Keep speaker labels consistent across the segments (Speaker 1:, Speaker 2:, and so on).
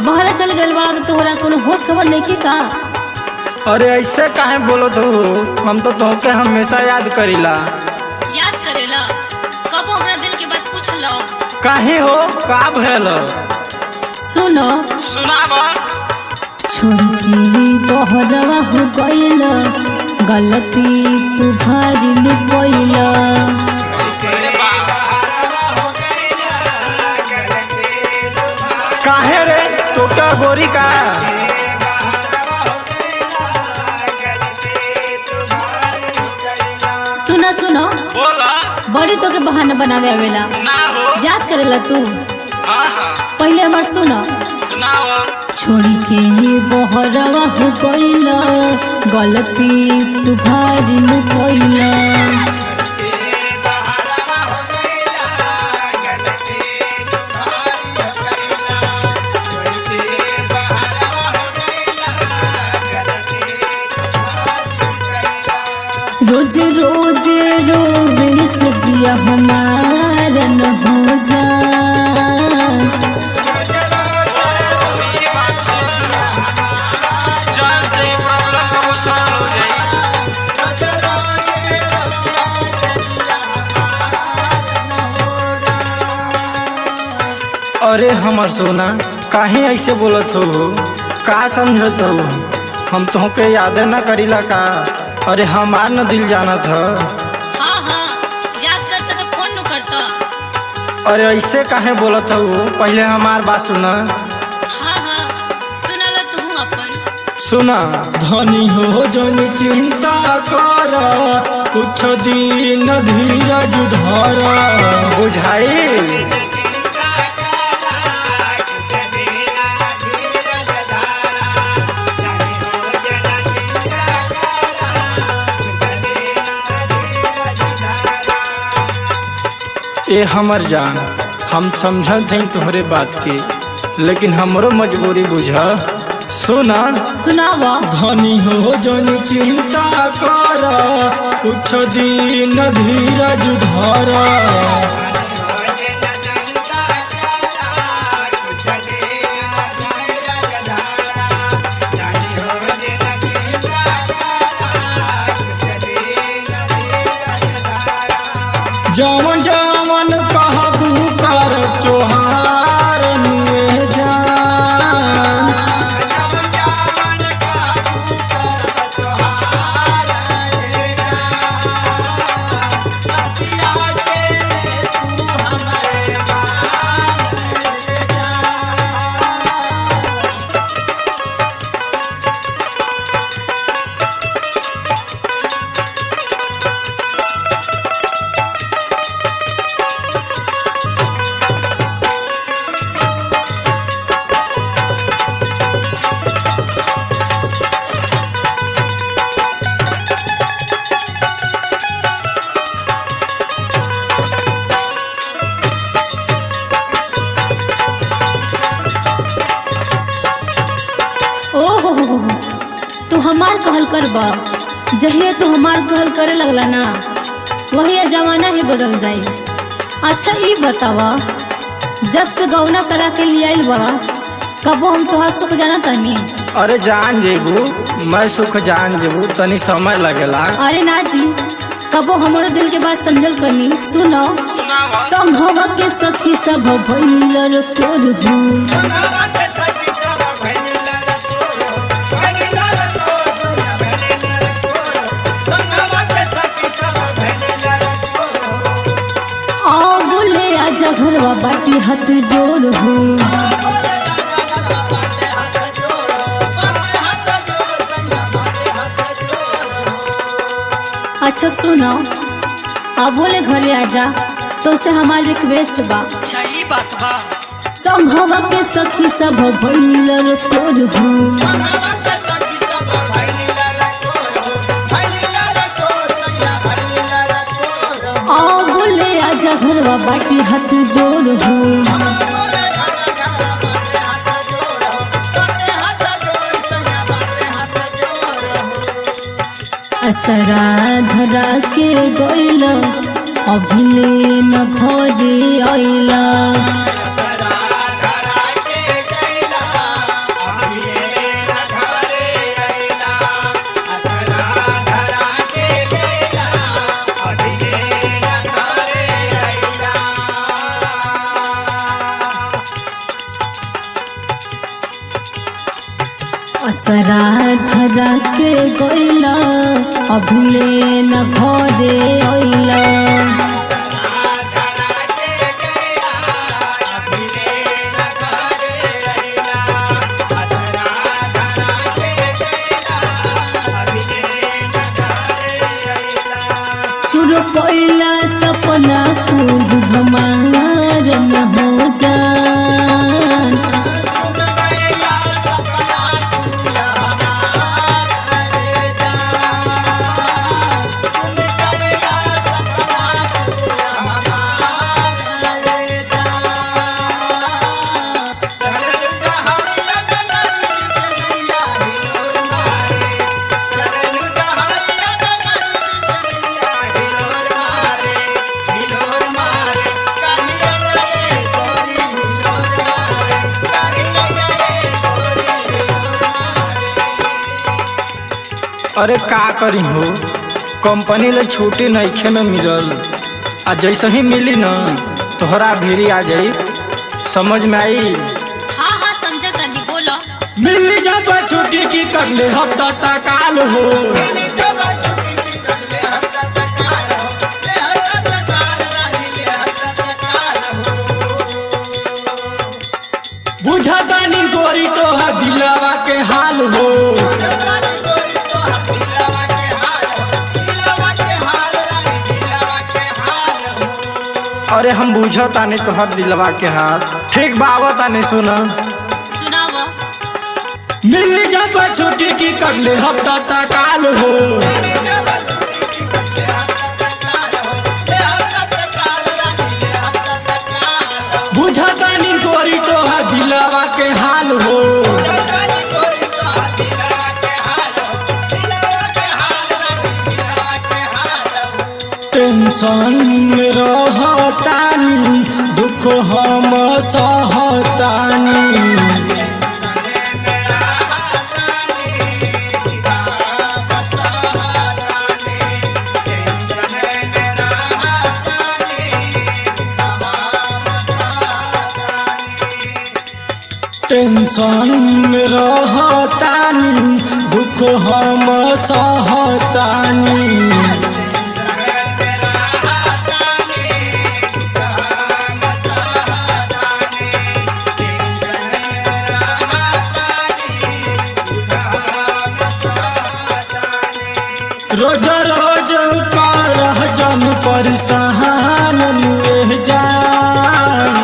Speaker 1: बहरा चल गइल बड़ा तो तोहरा कोनो होश खबर नहीं का?
Speaker 2: अरे ऐसे काहे बोलत हो? हम तो तोहके हमेशा याद करीला।
Speaker 1: याद करेला? कब हमरा दिल के बात पूछ लो।
Speaker 2: काहे हो, का भइल?
Speaker 1: सुनो
Speaker 2: सुनावा।
Speaker 1: छोड़ के बहरवा हो गइल, गलती तू भारी लुकइला।
Speaker 2: काहे रे, तो क्या गोरी का?
Speaker 1: सुना सुनो,
Speaker 2: बोला।
Speaker 1: बड़ी तो के बहाना बनावे आवेला।
Speaker 2: ना हो।
Speaker 1: याद करेला तू?
Speaker 2: हाँ
Speaker 1: पहले हमार सुनो।
Speaker 2: सुनावा।
Speaker 1: छोड़ी के बहरवा हो गइला, गलती तू भारी लुकइला। रोज रोज रोवे सजिया हमारा न हो जा।
Speaker 2: अरे हमर सोना, काहे ऐसे बोलत हो? का समझत हो? हम तोहके याद ना करीला का? अरे हमार न दिल जाना था।
Speaker 1: हाँ हाँ, याद करता तो फोन न करता।
Speaker 2: अरे ऐसे काहे बोलत हो? पहले हमार बात सुना।
Speaker 1: हाँ हाँ, सुनला तू अपन।
Speaker 2: सुना। धनी हो जन चिंता कर, कुछ दिन धीरज धर। बुझाई? ए हमर जान, हम समझत हई तोहरे बात के, लेकिन हमरो मजबूरी बुझा। सुना।
Speaker 1: सुनावा।
Speaker 2: धनी हो जन चिंता कर, कुछ दिन धीरज धर। जवन जवन कहबू कर तोहार नुए जान।
Speaker 1: तू हमार कहल करबा, जहिया तू हमार कहल करे लगला ना, वही जमाना ही बदल जाई। अच्छा ये बतावा, जब से गौना करा के लिए आइल बड़ा, कबो हम तुहार सुख जाना तनी?
Speaker 2: अरे जान जेबू, मैं सुख जान जेबू, तनी समय लगेला।
Speaker 1: अरे ना जी, कबो हमारो दिल के बात समझल करनी। सुनो। संघवा के सखी सब भइल तोर हो। आजा घरवा बाटी हाथ जोर हो। अच्छा सुनो, अब बोले घरे आजा, तो से हमारी रिक्वेस्ट बा।
Speaker 2: अच्छा ई बात बा।
Speaker 1: संघवा के सखी सब भइल तोर हो। आजा घरवा बाटी हाथ जोर हो। असरा धरा के गइल, अभिले न घरे आइला। असरा धरा के गइला अभिले न घरे अइला। चुर कोइला सपना कुल हमार न हो जान।
Speaker 2: अरे का करी हो, कंपनी ले छुट्टी नइखे में मिलल। आ जैसे ही मिली न तोहरा भीरी आ जाई, समझ में आई।
Speaker 1: हाँ हाँ समझा तनी, बोलो।
Speaker 2: मिली जब छुट्टी की कर ले हफ्ता तकाल हो। बुझतानी गोरी तोहर दिलवा के हाल हो। अरे हम बुझतानी तोहर दिलवा के हाल। ठीक बावतानी सुना
Speaker 1: सुनावा।
Speaker 2: मिली जब छुट्टी की कर ले हफ्ता तकाल हो। बुझतानी गोरी तोहर दिलवा के हाल हो। टेंशन में रहतानी, दुख हम सहतानी। टेंशन में रहतानी, दुख हम सहतानी। रोज रोज करह जन परेशान ले जान।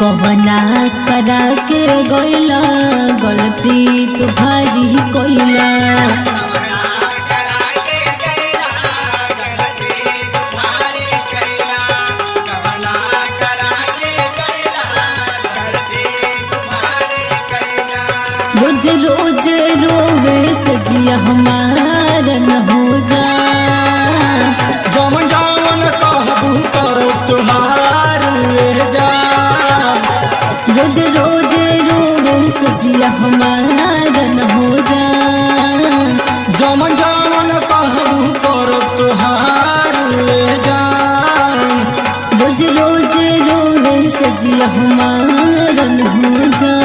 Speaker 1: गवना करा के गइला, गलती तुम्हारी कोइला। रोज रोज रोवे सजिया हमार न हो जा।
Speaker 2: जमन जमन कहबू करो तुहार ले जा।
Speaker 1: रोज रोज रोवे सजिया हमार न हो जा।
Speaker 2: जमन जमन कहबू करो तुहार ले जा।
Speaker 1: रोज रोज रोवे सजिया हमार न हो जा।